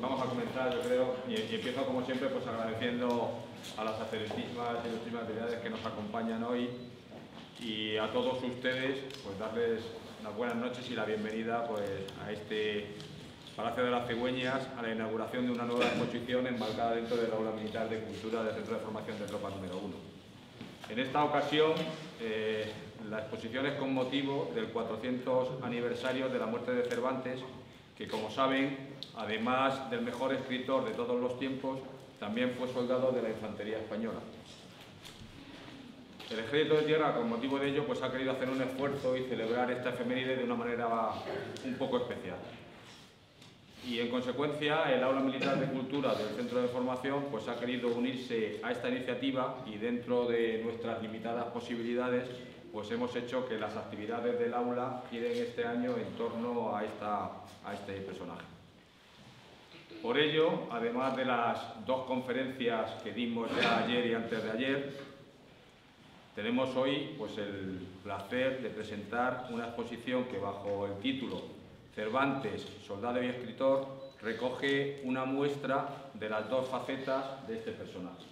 Vamos a comenzar, yo creo, y empiezo como siempre pues agradeciendo a las excelentísimas y ilustrísimas autoridades que nos acompañan hoy y a todos ustedes pues darles unas buenas noches y la bienvenida pues a este Palacio de las Cigüeñas, a la inauguración de una nueva exposición enmarcada dentro del Aula Militar de Cultura del Centro de Formación de Tropas número 1. En esta ocasión, la exposición es con motivo del 400 aniversario de la muerte de Cervantes, que, como saben, además del mejor escritor de todos los tiempos, también fue soldado de la infantería española. El Ejército de Tierra, con motivo de ello, pues ha querido hacer un esfuerzo y celebrar esta efeméride de una manera un poco especial. Y, en consecuencia, el Aula Militar de Cultura del Centro de Formación pues ha querido unirse a esta iniciativa y, dentro de nuestras limitadas posibilidades, pues hemos hecho que las actividades del aula giren este año en torno a este personaje. Por ello, además de las dos conferencias que dimos ya ayer y antes de ayer, tenemos hoy pues el placer de presentar una exposición que, bajo el título Cervantes, soldado y escritor, recoge una muestra de las dos facetas de este personaje.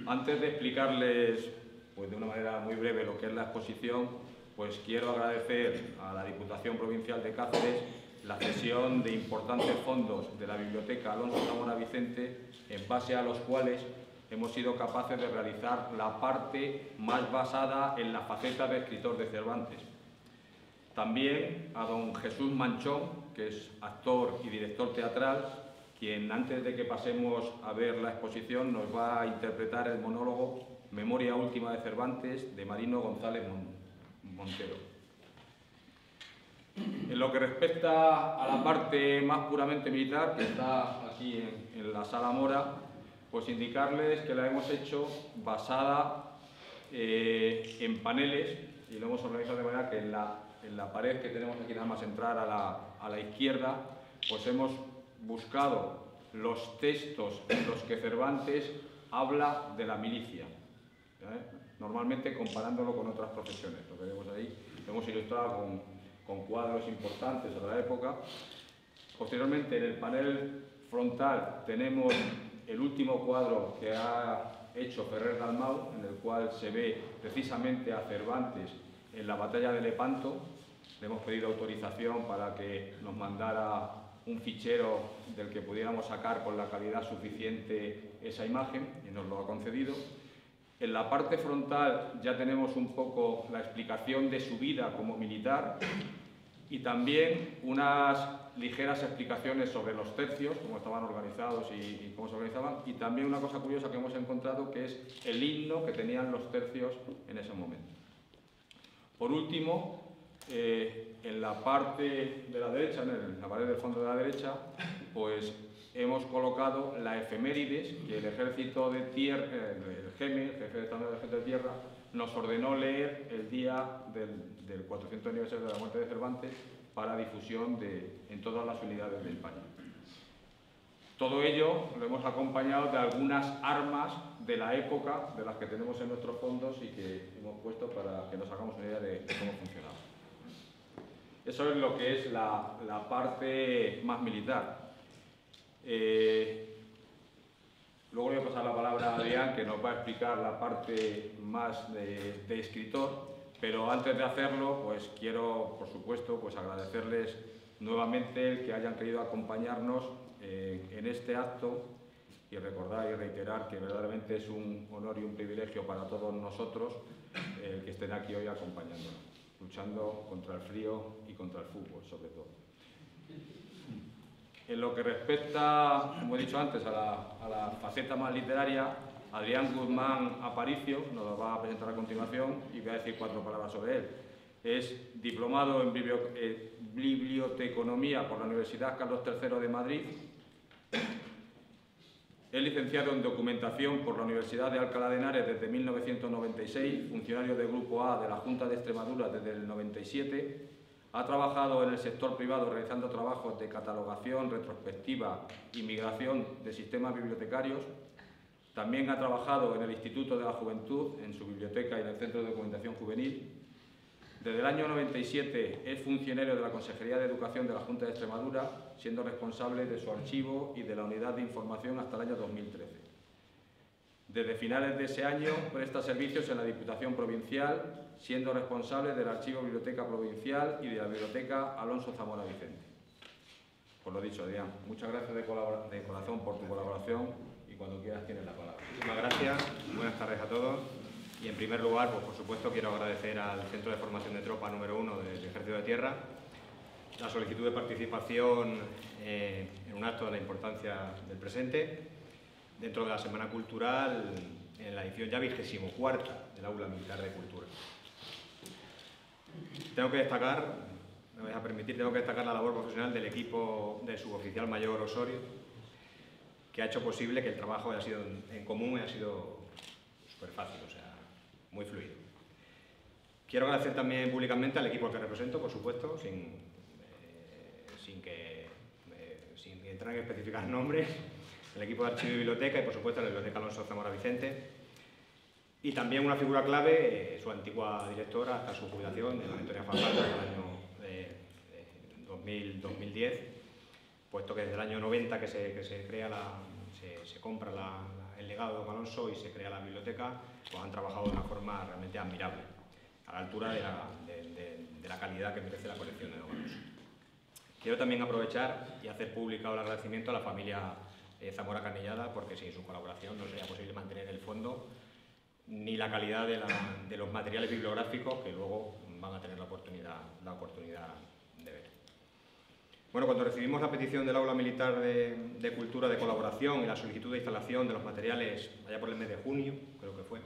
Antes de explicarles pues de una manera muy breve lo que es la exposición, pues quiero agradecer a la Diputación Provincial de Cáceres la cesión de importantes fondos de la Biblioteca Alonso Zamora Vicente, en base a los cuales hemos sido capaces de realizar la parte más basada en la faceta de escritor de Cervantes. También a don Jesús Manchón, que es actor y director teatral, quien, antes de que pasemos a ver la exposición, nos va a interpretar el monólogo Memoria última de Cervantes, de Marino González Montero. En lo que respecta a la parte más puramente militar, que está aquí en la Sala Mora, pues indicarles que la hemos hecho basada en paneles, y lo hemos organizado de manera que en la pared que tenemos aquí, nada más entrar a la izquierda, pues hemos buscado los textos en los que Cervantes habla de la milicia, normalmente comparándolo con otras profesiones. Lo que vemos ahí lo hemos ilustrado con cuadros importantes de la época. Posteriormente, en el panel frontal tenemos el último cuadro que ha hecho Ferrer Dalmau, en el cual se ve precisamente a Cervantes en la batalla de Lepanto. Le hemos pedido autorización para que nos mandara un fichero del que pudiéramos sacar con la calidad suficiente esa imagen, y nos lo ha concedido. En la parte frontal ya tenemos un poco la explicación de su vida como militar y también unas ligeras explicaciones sobre los tercios, cómo estaban organizados y cómo se organizaban, y también una cosa curiosa que hemos encontrado, que es el himno que tenían los tercios en ese momento. Por último, en la parte de la derecha, en la pared del fondo de la derecha, pues hemos colocado la efemérides que el Ejército de Tierra, el GEME, el Jefe de Estado del Ejército de Tierra, nos ordenó leer el día del 400 aniversario de la muerte de Cervantes para difusión en todas las unidades de España. Todo ello lo hemos acompañado de algunas armas de la época, de las que tenemos en nuestros fondos y que hemos puesto para que nos hagamos una idea de cómo funcionaba. Eso es lo que es la parte más militar. Luego le voy a pasar la palabra a Adrián, que nos va a explicar la parte más de escritor, pero antes de hacerlo, pues quiero, por supuesto, pues agradecerles nuevamente el que hayan querido acompañarnos en este acto, y recordar y reiterar que verdaderamente es un honor y un privilegio para todos nosotros que estén aquí hoy acompañándonos, luchando contra el frío y contra el fútbol, sobre todo. En lo que respecta, como he dicho antes, a la faceta más literaria, Adrián Guzmán Aparicio nos lo va a presentar a continuación y voy a decir 4 palabras sobre él. Es diplomado en Biblioteconomía por la Universidad Carlos III de Madrid. Es licenciado en Documentación por la Universidad de Alcalá de Henares desde 1996, funcionario del Grupo A de la Junta de Extremadura desde el 97. Ha trabajado en el sector privado realizando trabajos de catalogación, retrospectiva y migración de sistemas bibliotecarios. También ha trabajado en el Instituto de la Juventud, en su biblioteca y en el Centro de Documentación Juvenil. Desde el año 97 es funcionario de la Consejería de Educación de la Junta de Extremadura, siendo responsable de su archivo y de la unidad de información hasta el año 2013. Desde finales de ese año presta servicios en la Diputación Provincial, siendo responsable del Archivo Biblioteca Provincial y de la Biblioteca Alonso Zamora Vicente. Por lo dicho, Adrián, muchas gracias de corazón por tu colaboración y cuando quieras tienes la palabra. Muchísimas gracias, buenas tardes a todos. Y en primer lugar, pues por supuesto, quiero agradecer al Centro de Formación de Tropa número 1 del Ejército de Tierra la solicitud de participación en un acto de la importancia del presente dentro de la Semana Cultural en la edición ya 24ª del Aula Militar de Cultura. Tengo que destacar, me vais a permitir, tengo que destacar la labor profesional del equipo del suboficial mayor Osorio, que ha hecho posible que el trabajo haya sido en común y ha sido súper fácil, o sea, muy fluido. Quiero agradecer también públicamente al equipo al que represento, por supuesto, sin entrar en especificar nombres, el equipo de Archivo y Biblioteca y, por supuesto, la Biblioteca Alonso Zamora Vicente. Y también una figura clave, su antigua directora hasta su jubilación, de Antonia Fajardo, en el año 2010, puesto que desde el año 90 que se compra el legado de don Alonso y se crea la biblioteca, pues han trabajado de una forma realmente admirable, a la altura de la calidad que merece la colección de don Alonso. Quiero también aprovechar y hacer público el agradecimiento a la familia Zamora Canellada, porque sin su colaboración no sería posible mantener el fondo ni la calidad de los materiales bibliográficos que luego van a tener la oportunidad de ver. Bueno, cuando recibimos la petición del Aula Militar de Cultura de colaboración y la solicitud de instalación de los materiales allá por el mes de junio, creo que fue,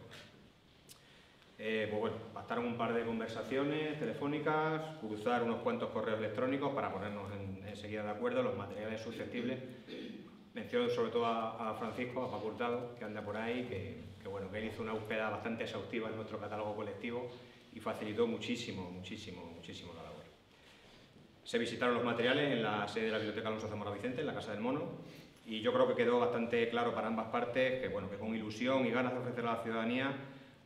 pues bueno, bastaron un par de conversaciones telefónicas, cruzar unos cuantos correos electrónicos para ponernos enseguida de acuerdo los materiales susceptibles. Menciono sobre todo a Francisco, a Paco Hurtado, que anda por ahí, que bueno, que él hizo una búsqueda bastante exhaustiva en nuestro catálogo colectivo y facilitó muchísimo la labor. Se visitaron los materiales en la sede de la Biblioteca Alonso Zamora Vicente, en la Casa del Mono, y yo creo que quedó bastante claro para ambas partes que, bueno, que con ilusión y ganas de ofrecer a la ciudadanía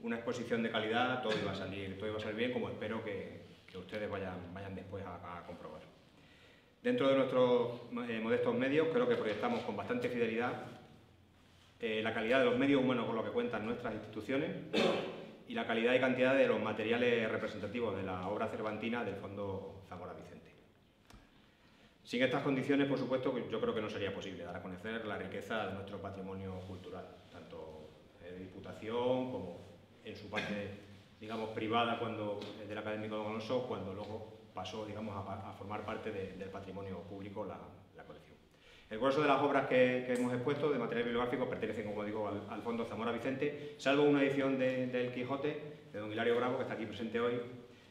una exposición de calidad todo iba a salir bien, como espero que ustedes vayan después a comprobar. Dentro de nuestros modestos medios, creo que proyectamos con bastante fidelidad la calidad de los medios humanos con los que cuentan nuestras instituciones y la calidad y cantidad de los materiales representativos de la obra cervantina del Fondo Zamora Vicente. Sin estas condiciones, por supuesto, yo creo que no sería posible dar a conocer la riqueza de nuestro patrimonio cultural, tanto de Diputación como en su parte, digamos, privada, cuando del académico don Alonso, cuando luego pasó, digamos, a formar parte del patrimonio público la colección. El grueso de las obras que hemos expuesto de material bibliográfico pertenecen, como digo, al Fondo Zamora Vicente, salvo una edición del Quijote, de don Hilario Bravo, que está aquí presente hoy,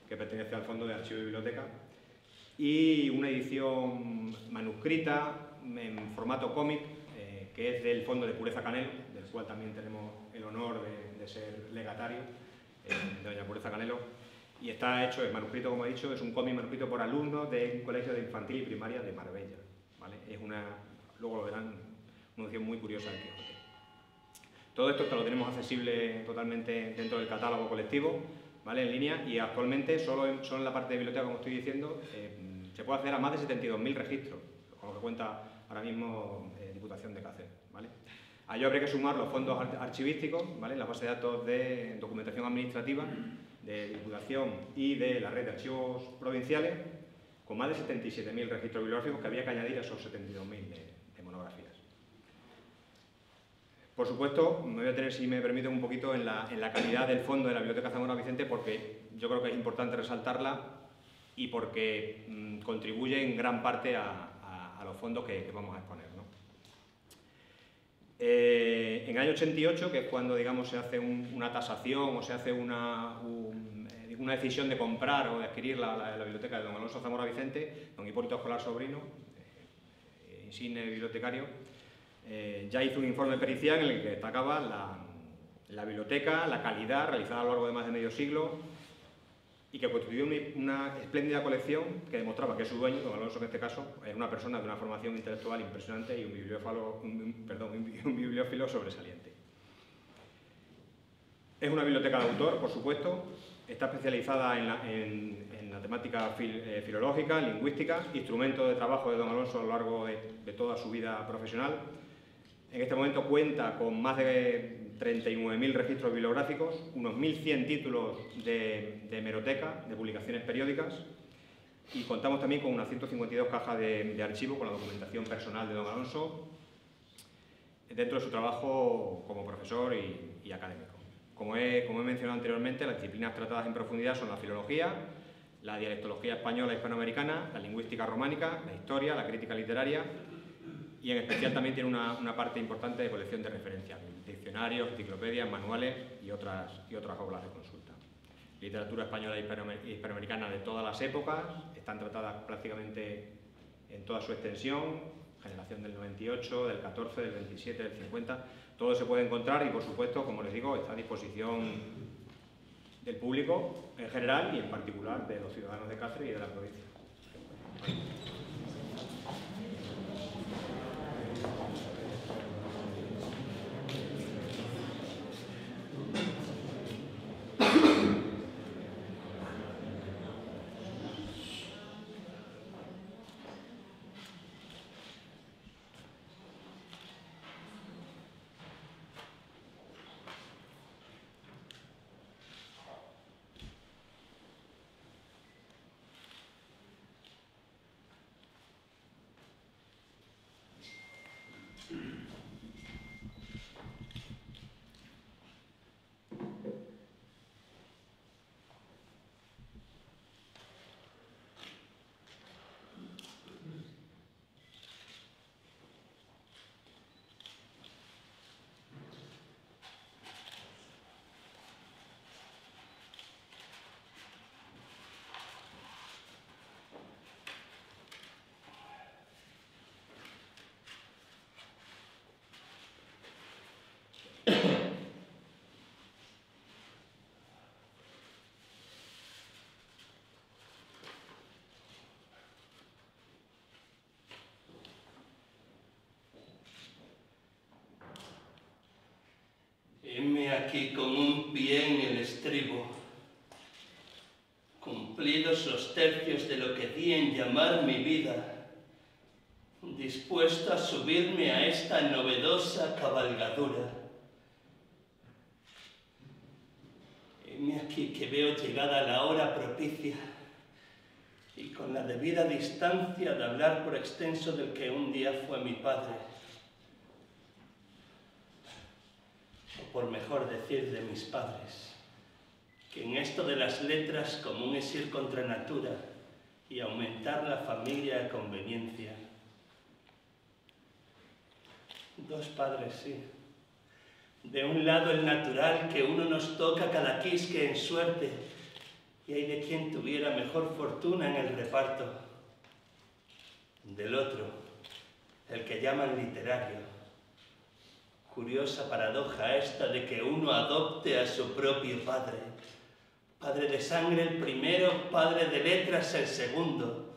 que pertenece al Fondo de Archivo y Biblioteca, y una edición manuscrita en formato cómic, que es del Fondo de Pureza Canelo, del cual también tenemos el honor de ser legatario, de doña Pureza Canelo, y está hecho, es manuscrito, como he dicho, es un cómic manuscrito por alumnos de un colegio de infantil y primaria de Marbella, ¿vale? Es luego lo verán, una edición muy curiosa del Quijote. Todo esto lo tenemos accesible totalmente dentro del catálogo colectivo, ¿vale? En línea, y actualmente solo en la parte de biblioteca, como estoy diciendo, se puede acceder a más de 72.000 registros, con lo que cuenta ahora mismo Diputación de Cáceres, ¿vale? A ello habría que sumar los fondos archivísticos, ¿vale? Las bases de datos de documentación administrativa de Diputación y de la red de archivos provinciales, con más de 77.000 registros bibliográficos que había que añadir a esos 72.000 de monografías. Por supuesto, me voy a tener, si me permiten, un poquito en la calidad del fondo de la Biblioteca Zamora Vicente, porque yo creo que es importante resaltarla y porque contribuye en gran parte a los fondos que vamos a exponer, ¿no? En el año 88, que es cuando, digamos, se hace una tasación o se hace una decisión de comprar o de adquirir la biblioteca de don Alonso Zamora Vicente, don Hipólito Escolar Sobrino, insigne bibliotecario, ya hizo un informe pericial en el que destacaba la biblioteca, la calidad realizada a lo largo de más de medio siglo y que constituyó una espléndida colección que demostraba que su dueño, don Alonso en este caso, es una persona de una formación intelectual impresionante y un bibliófilo sobresaliente. Es una biblioteca de autor, por supuesto, Está especializada en la temática filológica, lingüística, instrumento de trabajo de don Alonso a lo largo de toda su vida profesional. En este momento cuenta con más de 39.000 registros bibliográficos, unos 1.100 títulos de hemeroteca, de publicaciones periódicas, y contamos también con unas 152 cajas de archivo con la documentación personal de don Alonso dentro de su trabajo como profesor y académico. Como he mencionado anteriormente, las disciplinas tratadas en profundidad son la filología, la dialectología española e hispanoamericana, la lingüística románica, la historia, la crítica literaria, y en especial también tiene una parte importante de colección de referencias, diccionarios, enciclopedias, manuales y otras obras de consulta. Literatura española e hispanoamericana de todas las épocas, están tratadas prácticamente en toda su extensión, generación del 98, del 14, del 27, del 50, todo se puede encontrar y, por supuesto, como les digo, está a disposición del público en general y en particular de los ciudadanos de Cáceres y de la provincia. Heme aquí con un pie en el estribo, cumplidos los tercios de lo que di en llamar mi vida, dispuesto a subirme a esta novedosa cabalgadura. Heme aquí que veo llegada la hora propicia y con la debida distancia de hablar por extenso del que un día fue mi padre. Por mejor decir de mis padres, que en esto de las letras común es ir contra natura y aumentar la familia a conveniencia. Dos padres, sí. De un lado el natural, que uno nos toca cada quisque en suerte, y hay de quien tuviera mejor fortuna en el reparto. Del otro, el que llaman literario. Curiosa paradoja esta de que uno adopte a su propio padre. Padre de sangre el primero, padre de letras el segundo.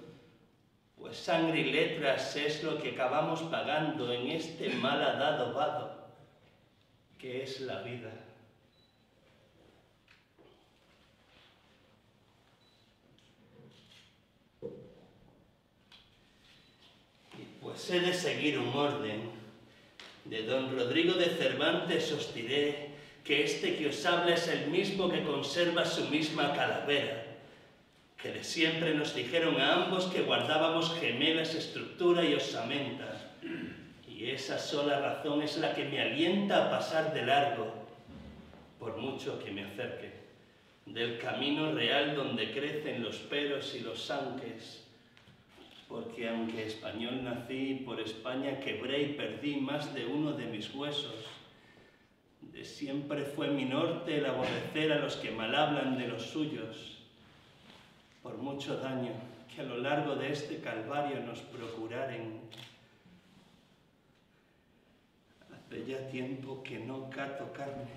Pues sangre y letras es lo que acabamos pagando en este malhadado vado, que es la vida. Y pues he de seguir un orden. De don Rodrigo de Cervantes os diré que este que os habla es el mismo que conserva su misma calavera, que de siempre nos dijeron a ambos que guardábamos gemelas estructura y osamenta, y esa sola razón es la que me alienta a pasar de largo, por mucho que me acerque, del camino real donde crecen los peros y los aunques, porque aunque español nací, por España quebré y perdí más de uno de mis huesos. De siempre fue mi norte el aborrecer a los que mal hablan de los suyos, por mucho daño que a lo largo de este calvario nos procuraren. Hace ya tiempo que no cato carne,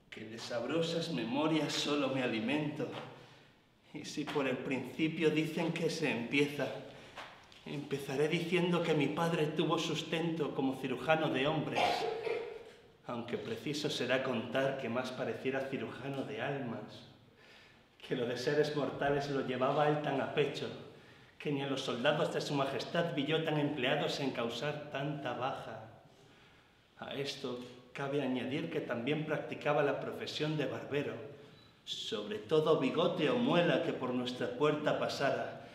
que de sabrosas memorias solo me alimento. Y si por el principio dicen que se empieza, empezaré diciendo que mi padre tuvo sustento como cirujano de hombres, aunque preciso será contar que más pareciera cirujano de almas, que lo de seres mortales lo llevaba él tan a pecho, que ni a los soldados de su majestad vio tan empleados en causar tanta baja. A esto cabe añadir que también practicaba la profesión de barbero, sobre todo bigote o muela que por nuestra puerta pasara.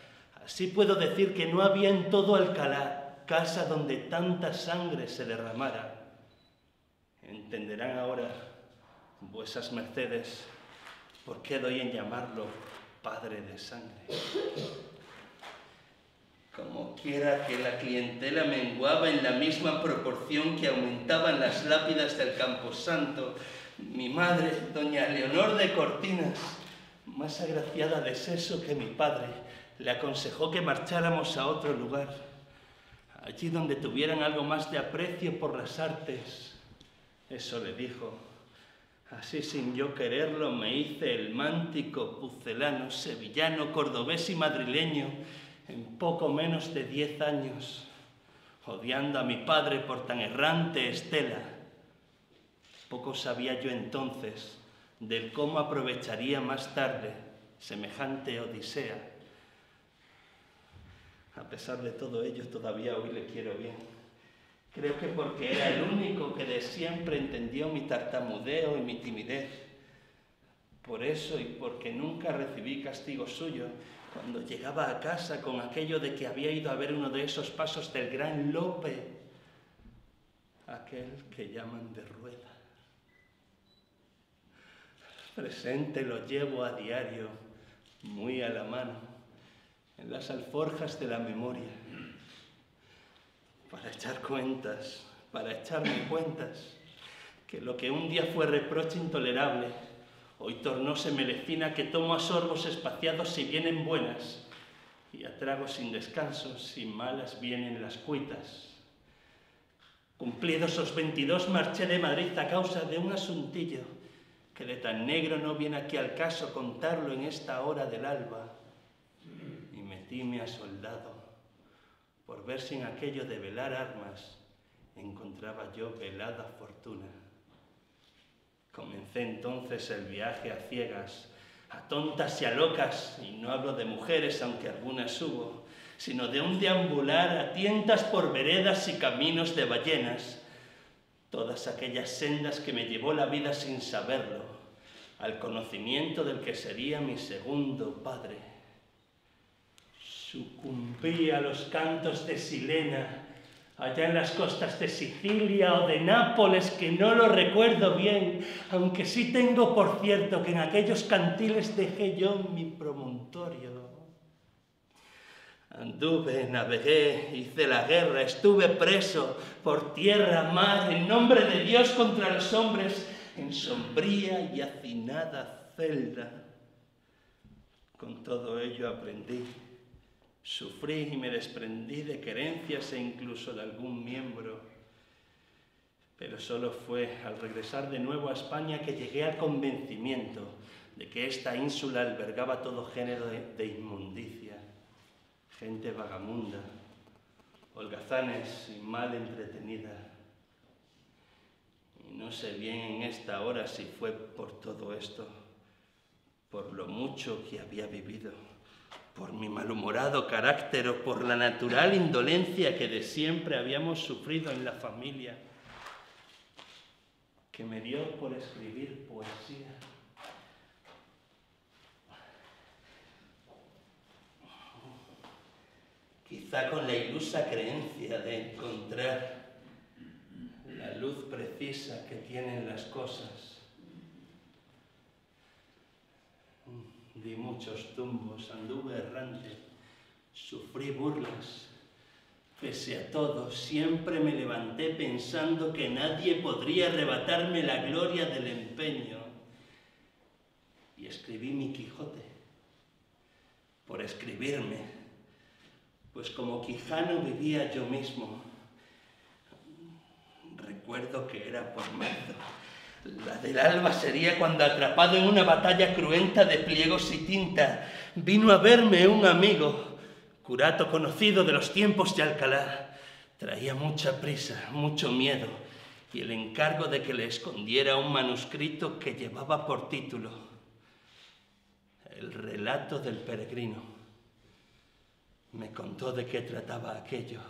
Así puedo decir que no había en todo Alcalá casa donde tanta sangre se derramara. Entenderán ahora, vuesas mercedes, por qué doy en llamarlo padre de sangre. Como quiera que la clientela menguaba en la misma proporción que aumentaban las lápidas del Camposanto, mi madre, doña Leonor de Cortinas, más agraciada de seso que mi padre, le aconsejó que marcháramos a otro lugar, allí donde tuvieran algo más de aprecio por las artes. Eso le dijo. Así, sin yo quererlo, me hice el mántico pucelano, sevillano, cordobés y madrileño en poco menos de 10 años, odiando a mi padre por tan errante estela. Poco sabía yo entonces del cómo aprovecharía más tarde semejante odisea. A pesar de todo ello, todavía hoy le quiero bien. Creo que porque era el único que de siempre entendió mi tartamudeo y mi timidez. Por eso y porque nunca recibí castigo suyo cuando llegaba a casa con aquello de que había ido a ver uno de esos pasos del gran Lope, aquel que llaman de rueda. Presente lo llevo a diario, muy a la mano, en las alforjas de la memoria, para echar cuentas, para echarme cuentas, que lo que un día fue reproche intolerable, hoy tornóse melecina que tomo a sorbos espaciados si vienen buenas, y a tragos sin descanso si malas vienen las cuitas. Cumplidos los 22 marché de Madrid a causa de un asuntillo, que de tan negro no viene aquí al caso contarlo en esta hora del alba, y metíme a soldado, por ver si en aquello de velar armas encontraba yo velada fortuna. Comencé entonces el viaje a ciegas, a tontas y a locas, y no hablo de mujeres, aunque algunas hubo, sino de un deambular a tientas por veredas y caminos de ballenas, todas aquellas sendas que me llevó la vida sin saberlo, al conocimiento del que sería mi segundo padre. Sucumbí a los cantos de Silena, allá en las costas de Sicilia o de Nápoles, que no lo recuerdo bien, aunque sí tengo por cierto que en aquellos cantiles dejé yo mi promontorio. Anduve, navegué, hice la guerra, estuve preso por tierra, mar, en nombre de Dios contra los hombres, en sombría y hacinada celda. Con todo ello aprendí, sufrí y me desprendí de querencias e incluso de algún miembro. Pero solo fue al regresar de nuevo a España que llegué al convencimiento de que esta ínsula albergaba todo género de inmundicia. Gente vagamunda, holgazanes y mal entretenida. Y no sé bien en esta hora si fue por todo esto, por lo mucho que había vivido, por mi malhumorado carácter o por la natural indolencia que de siempre habíamos sufrido en la familia, que me dio por escribir poesía. Quizá con la ilusa creencia de encontrar la luz precisa que tienen las cosas. Di muchos tumbos, anduve errante, sufrí burlas. Pese a todo, siempre me levanté pensando que nadie podría arrebatarme la gloria del empeño. Y escribí mi Quijote, por escribirme. Pues como Quijano vivía yo mismo. Recuerdo que era por marzo. La del alba sería cuando, atrapado en una batalla cruenta de pliegos y tinta, vino a verme un amigo, curato conocido de los tiempos de Alcalá. Traía mucha prisa, mucho miedo, y el encargo de que le escondiera un manuscrito que llevaba por título El relato del peregrino. Me contó de qué trataba aquello.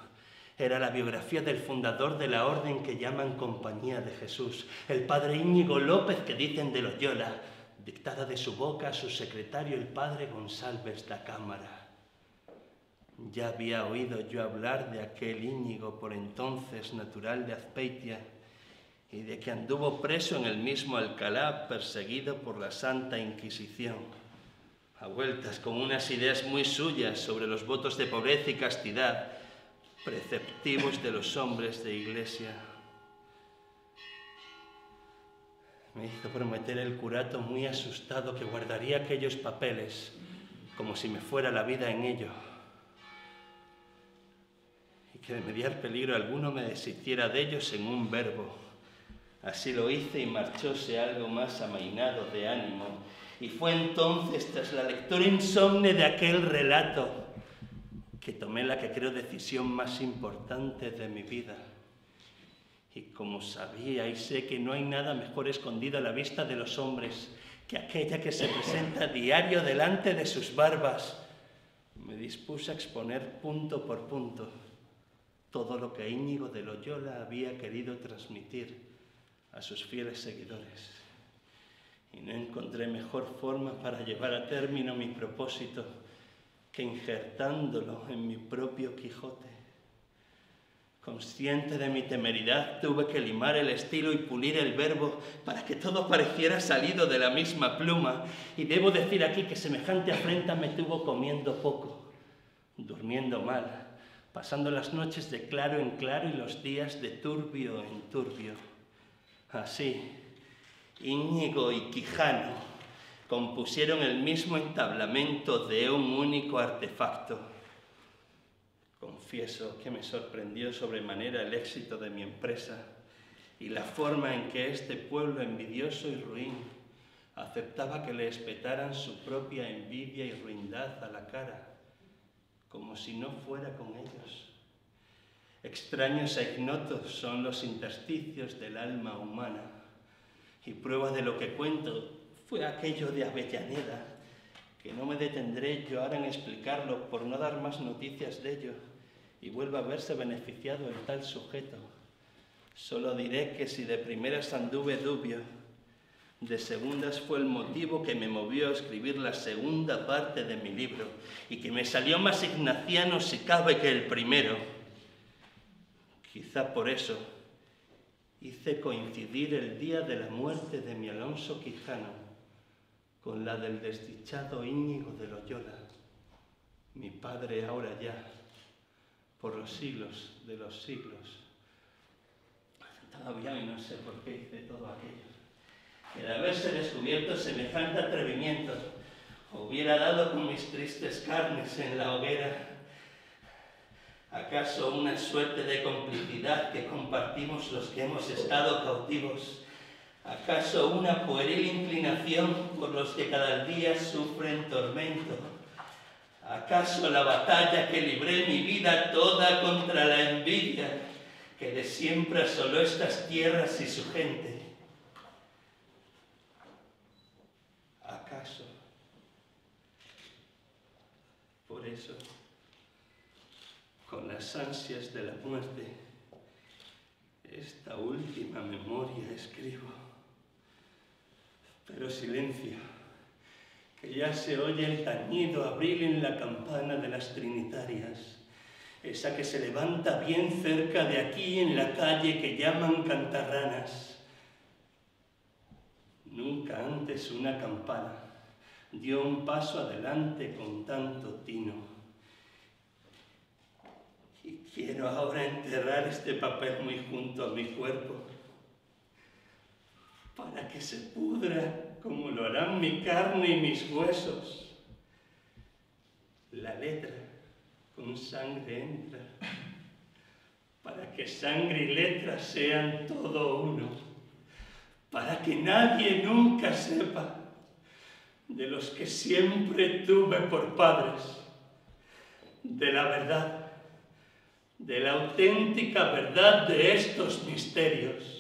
Era la biografía del fundador de la orden que llaman Compañía de Jesús, el padre Íñigo López, que dicen de Loyola, dictada de su boca a su secretario, el padre González da Cámara. Ya había oído yo hablar de aquel Íñigo, por entonces natural de Azpeitia, y de que anduvo preso en el mismo Alcalá, perseguido por la Santa Inquisición, a vueltas con unas ideas muy suyas sobre los votos de pobreza y castidad, preceptivos de los hombres de iglesia. Me hizo prometer el curato muy asustado que guardaría aquellos papeles como si me fuera la vida en ello, y que de mediar peligro alguno me deshiciera de ellos en un verbo. Así lo hice y marchóse algo más amainado de ánimo, y fue entonces, tras la lectura insomne de aquel relato, que tomé la que creo decisión más importante de mi vida. Y como sabía y sé que no hay nada mejor escondido a la vista de los hombres que aquella que se presenta a diario delante de sus barbas, me dispuse a exponer punto por punto todo lo que Íñigo de Loyola había querido transmitir a sus fieles seguidores. Y no encontré mejor forma para llevar a término mi propósito que injertándolo en mi propio Quijote. Consciente de mi temeridad, tuve que limar el estilo y pulir el verbo para que todo pareciera salido de la misma pluma, y debo decir aquí que semejante afrenta me tuvo comiendo poco, durmiendo mal, pasando las noches de claro en claro y los días de turbio en turbio. Así, Íñigo y Quijano compusieron el mismo entablamento de un único artefacto. Confieso que me sorprendió sobremanera el éxito de mi empresa y la forma en que este pueblo envidioso y ruin aceptaba que le espetaran su propia envidia y ruindad a la cara, como si no fuera con ellos. Extraños e ignotos son los intersticios del alma humana, y prueba de lo que cuento fue aquello de Avellaneda, que no me detendré yo ahora en explicarlo por no dar más noticias de ello, y vuelva a verse beneficiado el tal sujeto. Solo diré que si de primeras anduve dubio, de segundas fue el motivo que me movió a escribir la segunda parte de mi libro, y que me salió más ignaciano si cabe que el primero. Quizá por eso hice coincidir el día de la muerte de mi Alonso Quijano con la del desdichado Íñigo de Loyola, mi padre ahora ya, por los siglos de los siglos. Todavía no sé por qué hice todo aquello. Que de haberse descubierto semejante atrevimiento, hubiera dado con mis tristes carnes en la hoguera. ¿Acaso una suerte de complicidad que compartimos los que hemos estado cautivos? ¿Acaso una pueril inclinación por los que cada día sufren tormento? ¿Acaso la batalla que libré mi vida toda contra la envidia que de siempre asoló estas tierras y su gente? ¿Acaso? Por eso, con las ansias de la muerte, esta última memoria escribo. Pero silencio, que ya se oye el tañido abril en la campana de las Trinitarias, esa que se levanta bien cerca de aquí en la calle que llaman Cantarranas. Nunca antes una campana dio un paso adelante con tanto tino. Y quiero ahora enterrar este papel muy junto a mi cuerpo, para que se pudra como lo harán mi carne y mis huesos. La letra con sangre entra, para que sangre y letra sean todo uno, para que nadie nunca sepa de los que siempre tuve por padres, de la verdad, de la auténtica verdad de estos misterios.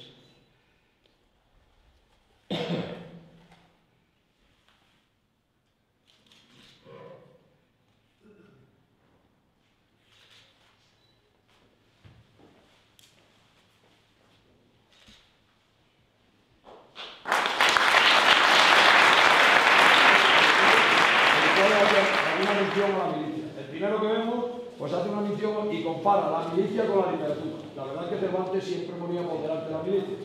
mención a la milicia. El primero que vemos, pues hace una mención y compara la milicia con la literatura. La verdad es que Cervantes siempre ponía por delante de la milicia.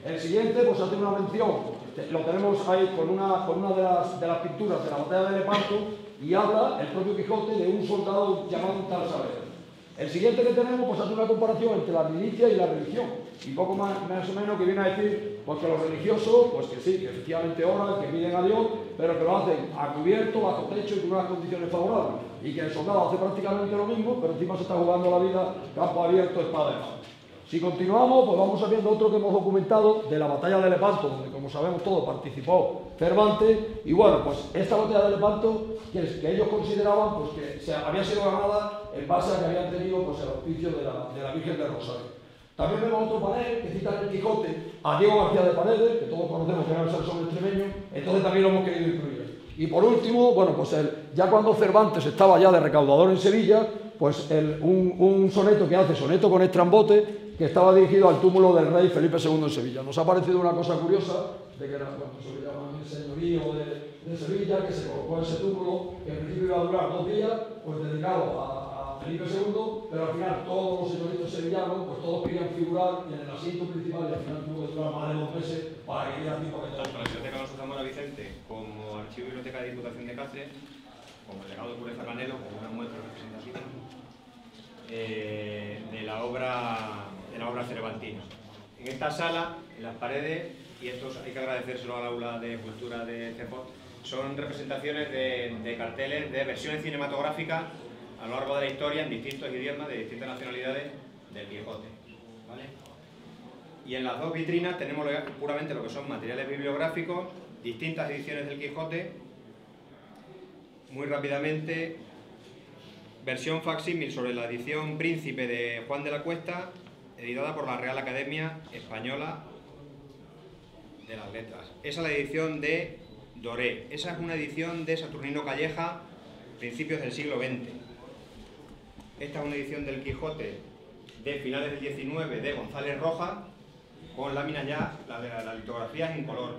El siguiente, pues hace una mención, lo tenemos ahí con una de las pinturas de la batalla de Lepanto, y habla el propio Quijote de un soldado llamado tal Saavedra. El siguiente que tenemos, pues hace una comparación entre la milicia y la religión, y poco más o menos que viene a decir, pues que los religiosos, pues que sí, que efectivamente oran, que piden a Dios, pero que lo hacen a cubierto, bajo techo y con unas condiciones favorables, y que el soldado hace prácticamente lo mismo, pero encima se está jugando la vida campo abierto, espada en mano. Si continuamos, pues vamos viendo otro que hemos documentado de la batalla de Lepanto, donde, como sabemos todos, participó Cervantes. Y bueno, pues esta batalla de Lepanto, que ellos consideraban pues, que había sido ganada en base a que habían tenido pues, el auspicio de la Virgen del Rosario. También vemos otro panel que cita en el Quijote a Diego García de Paredes, que todos conocemos que era el Sansón extremeño, entonces también lo hemos querido incluir. Y por último, bueno, pues ya cuando Cervantes estaba ya de recaudador en Sevilla, pues un soneto que hace, soneto con estrambote, que estaba dirigido al túmulo del rey Felipe II en Sevilla. Nos ha parecido una cosa curiosa, de que era, bueno, eso le llaman el señorío de Sevilla, que se colocó en ese túmulo, que en principio iba a durar 2 días, pues dedicado a Felipe II, pero al final todos los señoritos sevillanos, pues todos querían figurar en el asiento principal y al final tuvo que durar más de 2 meses para que diera tiempo a que tanto la Biblioteca Alonso Zamora Vicente como Archivo y Biblioteca de Diputación de Cáceres, como el legado de Pureza Canelo, como una muestra representativa de la obra cervantina. En esta sala, en las paredes, y esto hay que agradecérselo al aula de cultura de CEPOT, son representaciones de carteles de versiones cinematográficas a lo largo de la historia en distintos idiomas de distintas nacionalidades del Quijote, ¿vale? Y en las 2 vitrinas tenemos puramente lo que son materiales bibliográficos, distintas ediciones del Quijote. Muy rápidamente, versión facsímil sobre la edición Príncipe de Juan de la Cuesta, editada por la Real Academia Española de las Letras. Esa es la edición de Doré. Esa es una edición de Saturnino Calleja, principios del siglo XX. Esta es una edición del Quijote de finales del XIX de González Rojas, con láminas ya, las litografías en color.